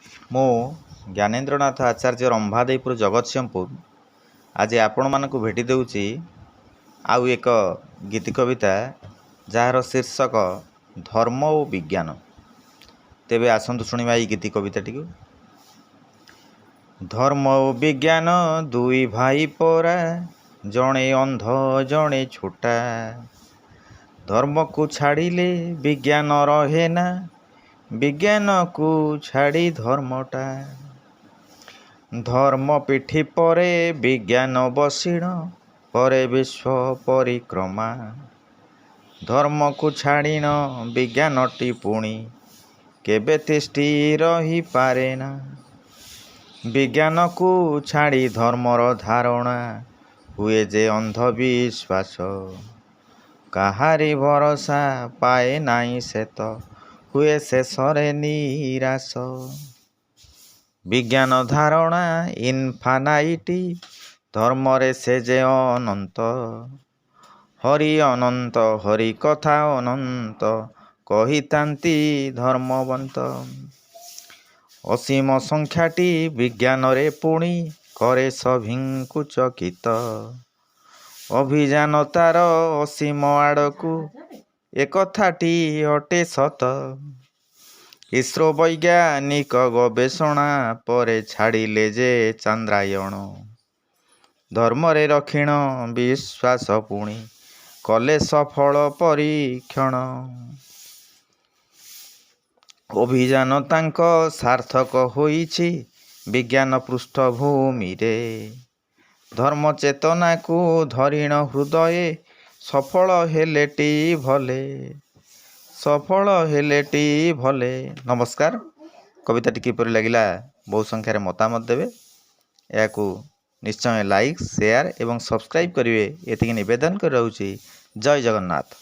मो ज्ञानेन्द्रनाथ आचार्य रंभादेपुर जगतसिंहपुर आज आपण मानक भेटी देउची आउ एक गीति कविता जार शीर्षक धर्म और विज्ञान। तेबे आसंतु शुणिबा ई गीति कविताटी को। धर्म और विज्ञान दुई भाई परा, जणे अंध जणे छोटा। धर्म को छाड़िले विज्ञान रहे ना, विज्ञान को छाड़ी धर्मटा। धर्म पिठी परे विज्ञान बसीण, परे विश्व परिक्रमा। धर्म को छाड़ीन विज्ञानटी पुणी, केबे तिष्ठी रही पारे ना। विज्ञान को छाड़ी धर्मर धारणा, हुए जे अंधविश्वास। काहारी भरोसा पाए नाई से तो, हुए शेषरे निराश। विज्ञान धारणा इनफानाइटी, धर्मरे से जे अनंत। हरि अनंत हरि कथा अनंत, कहितांती धर्मवंत। असीम संख्याटी विज्ञान रे पुणी, करे सभिंकु चकित। अभिजान तार असीम आड़कू, एकथाटी अटे सत। इसरो वैज्ञानिक गवेषणा, परे छाड़िले जे चंद्रायण। धर्मरे रखिण विश्वास पुणी, कले सफल परीक्षण। अभियान तांक सार्थक होईछि, विज्ञान पृष्ठभूमि रे। धर्म चेतना को धरिण हृदये, सफल हेलेटी भले। सफल हेलेटी भले। नमस्कार। कविताटी किपरि लागिला बहु संख्यार मतामत देवे। याकू निश्चय लाइक शेयर एवं सब्सक्राइब करिवे, एतिକି निवेदन कर रहउछि। जय जगन्नाथ।